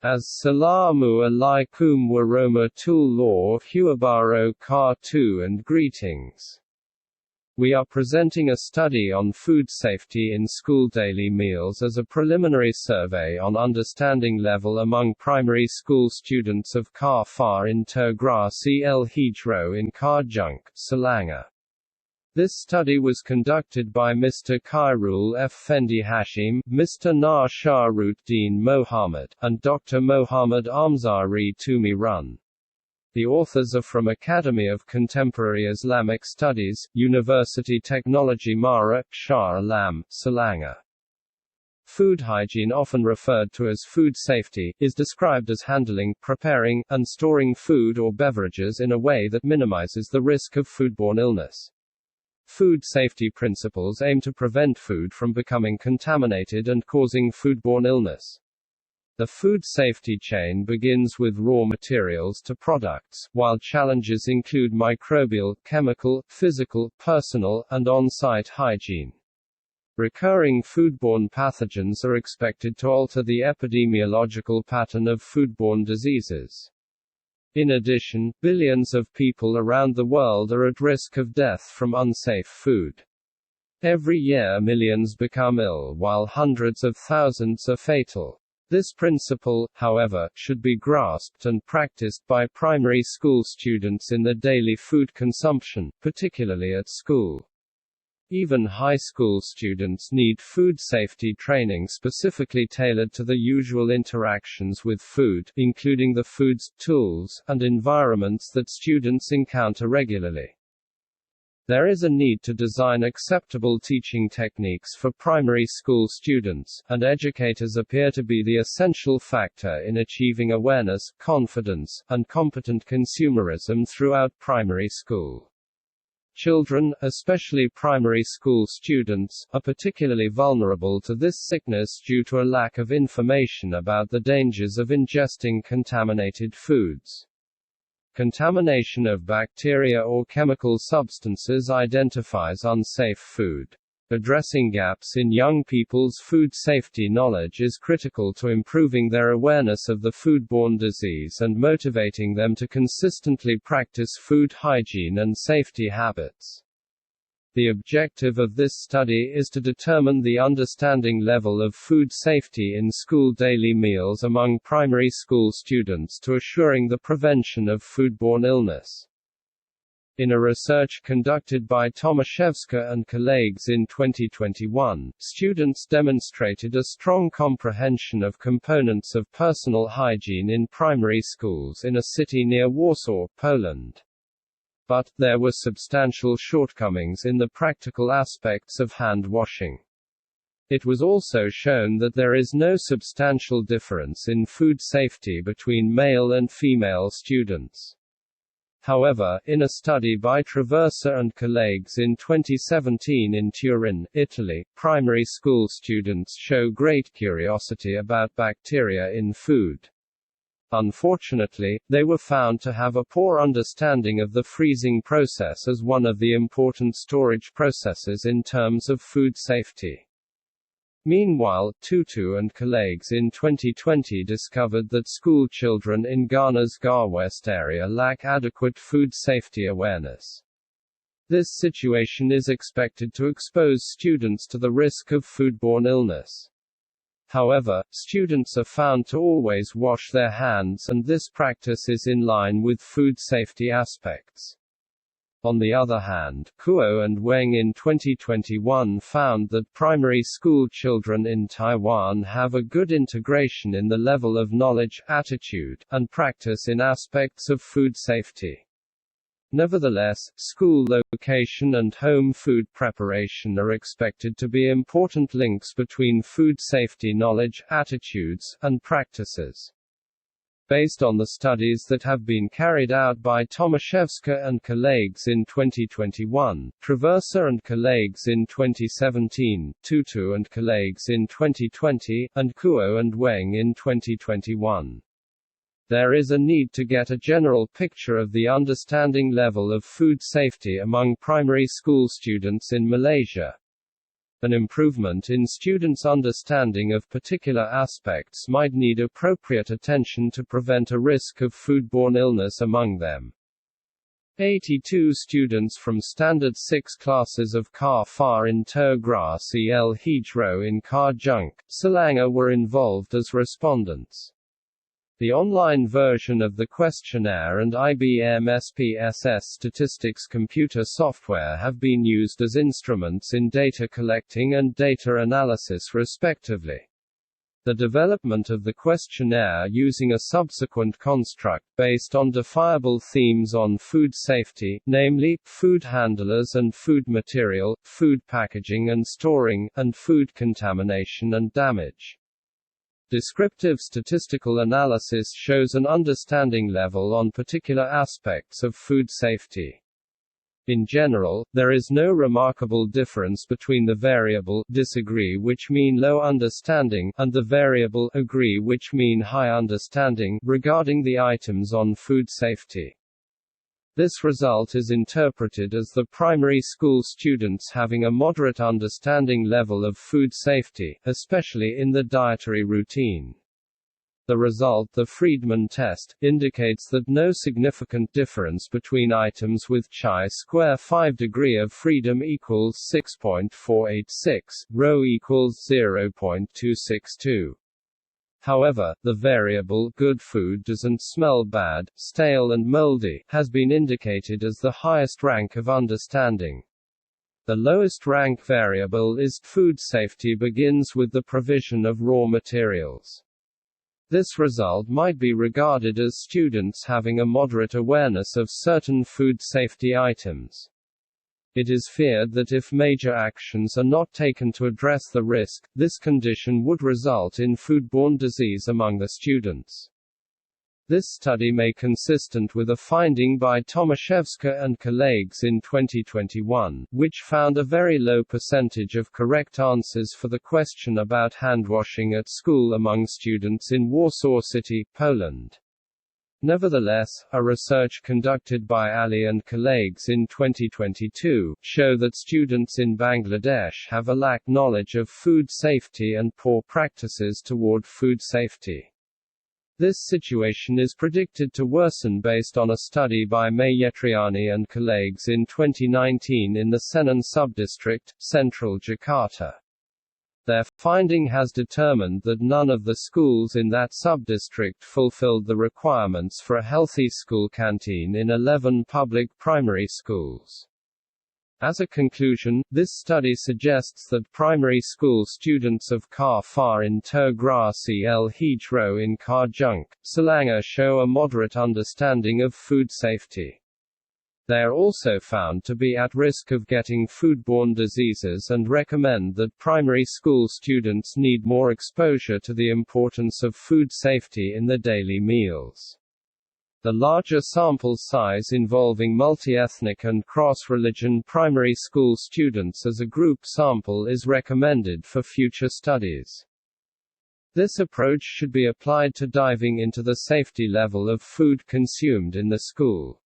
Assalamu alaikum warahmatullahi wabarakatuh and greetings. We are presenting a study on food safety in school daily meals as a preliminary survey on understanding level among primary school students of KAFA Integrasi al-Hijrah in Kajang, Selangor. This study was conducted by Mr. KHAIRUL EFFENDI HASHIM, Mr. Nasharuddin Mohammed, and Dr. Mohammad Amzari Tumi Run. The authors are from Academy of Contemporary Islamic Studies, University Technology Mara, Shah Alam, Selangor. Food hygiene, often referred to as food safety, is described as handling, preparing, and storing food or beverages in a way that minimizes the risk of foodborne illness. Food safety principles aim to prevent food from becoming contaminated and causing foodborne illness. The food safety chain begins with raw materials to products, while challenges include microbial, chemical, physical, personal, and on-site hygiene. Recurring foodborne pathogens are expected to alter the epidemiological pattern of foodborne diseases. In addition, billions of people around the world are at risk of death from unsafe food. Every year millions become ill while hundreds of thousands are fatal. This principle, however, should be grasped and practiced by primary school students in their daily food consumption, particularly at school. Even high school students need food safety training specifically tailored to the usual interactions with food, including the foods, tools, and environments that students encounter regularly. There is a need to design acceptable teaching techniques for primary school students, and educators appear to be the essential factor in achieving awareness, confidence, and competent consumerism throughout primary school. Children, especially primary school students, are particularly vulnerable to this sickness due to a lack of information about the dangers of ingesting contaminated foods. Contamination of bacteria or chemical substances identifies unsafe food. Addressing gaps in young people's food safety knowledge is critical to improving their awareness of the foodborne disease and motivating them to consistently practice food hygiene and safety habits. The objective of this study is to determine the understanding level of food safety in school daily meals among primary school students to assuring the prevention of foodborne illness. In a research conducted by Tomaszewska and colleagues in 2021, students demonstrated a strong comprehension of components of personal hygiene in primary schools in a city near Warsaw, Poland. But, there were substantial shortcomings in the practical aspects of hand washing. It was also shown that there is no substantial difference in food safety between male and female students. However, in a study by Traversa and colleagues in 2017 in Turin, Italy, primary school students show great curiosity about bacteria in food. Unfortunately, they were found to have a poor understanding of the freezing process as one of the important storage processes in terms of food safety. Meanwhile, Tutu and colleagues in 2020 discovered that school children in Ghana's Ga West area lack adequate food safety awareness. This situation is expected to expose students to the risk of foodborne illness. However, students are found to always wash their hands, and this practice is in line with food safety aspects. On the other hand, Kuo and Weng in 2021 found that primary school children in Taiwan have a good integration in the level of knowledge, attitude, and practice in aspects of food safety. Nevertheless, school location and home food preparation are expected to be important links between food safety knowledge, attitudes, and practices. Based on the studies that have been carried out by Tomaszewska and colleagues in 2021, Traversa and colleagues in 2017, Tutu and colleagues in 2020, and Kuo and Weng in 2021. There is a need to get a general picture of the understanding level of food safety among primary school students in Malaysia. An improvement in students' understanding of particular aspects might need appropriate attention to prevent a risk of foodborne illness among them. 82 students from Standard 6 classes of KAFA Integrasi al-Hijrah in Kajang, Selangor were involved as respondents. The online version of the questionnaire and IBM SPSS Statistics computer software have been used as instruments in data collecting and data analysis respectively. The development of the questionnaire using a subsequent construct based on definable themes on food safety, namely, food handlers and food material, food packaging and storing, and food contamination and damage. Descriptive statistical analysis shows an understanding level on particular aspects of food safety. In general, there is no remarkable difference between the variable disagree, which mean low understanding, and the variable agree, which mean high understanding, regarding the items on food safety. This result is interpreted as the primary school students having a moderate understanding level of food safety, especially in the dietary routine. The result, the Friedman test, indicates that no significant difference between items with chi-square 5 degree of freedom equals 6.486, rho equals 0.262. However, the variable good food doesn't smell bad, stale and moldy has been indicated as the highest rank of understanding. The lowest rank variable is food safety begins with the provision of raw materials. This result might be regarded as students having a moderate awareness of certain food safety items. It is feared that if major actions are not taken to address the risk, this condition would result in foodborne disease among the students. This study may be consistent with a finding by Tomaszewska and colleagues in 2021, which found a very low percentage of correct answers for the question about handwashing at school among students in Warsaw City, Poland. Nevertheless, a research conducted by Ali and colleagues in 2022, show that students in Bangladesh have a lack knowledge of food safety and poor practices toward food safety. This situation is predicted to worsen based on a study by Mayetriani and colleagues in 2019 in the Senen subdistrict, central Jakarta. Their finding has determined that none of the schools in that subdistrict fulfilled the requirements for a healthy school canteen in 11 public primary schools. As a conclusion, this study suggests that primary school students of KAFA Integrasi al-Hijrah in Kajang, Selangor show a moderate understanding of food safety. They are also found to be at risk of getting foodborne diseases and recommend that primary school students need more exposure to the importance of food safety in their daily meals. The larger sample size involving multi-ethnic and cross-religion primary school students as a group sample is recommended for future studies. This approach should be applied to diving into the safety level of food consumed in the school.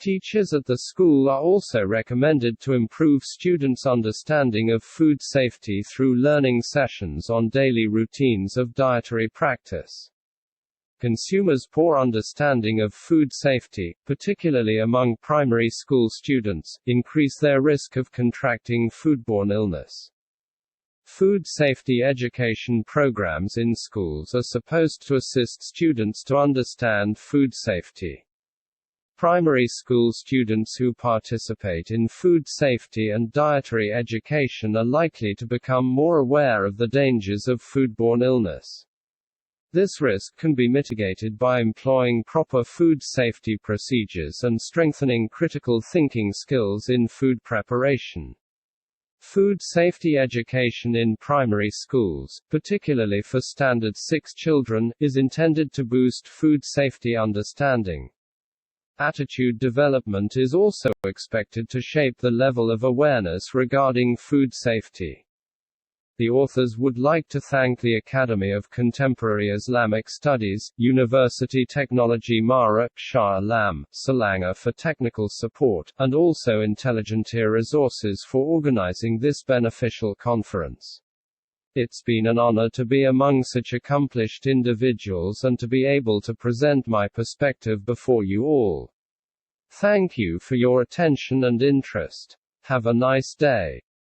Teachers at the school are also recommended to improve students' understanding of food safety through learning sessions on daily routines of dietary practice. Consumers' poor understanding of food safety, particularly among primary school students, increase their risk of contracting foodborne illness. Food safety education programs in schools are supposed to assist students to understand food safety. Primary school students who participate in food safety and dietary education are likely to become more aware of the dangers of foodborne illness. This risk can be mitigated by employing proper food safety procedures and strengthening critical thinking skills in food preparation. Food safety education in primary schools, particularly for Standard 6 children, is intended to boost food safety understanding. Attitude development is also expected to shape the level of awareness regarding food safety. The authors would like to thank the Academy of Contemporary Islamic Studies, University Technology Mara, Shah Alam, Selangor for technical support, and also Intelligentsia Resources for organizing this beneficial conference. It's been an honor to be among such accomplished individuals and to be able to present my perspective before you all. Thank you for your attention and interest. Have a nice day.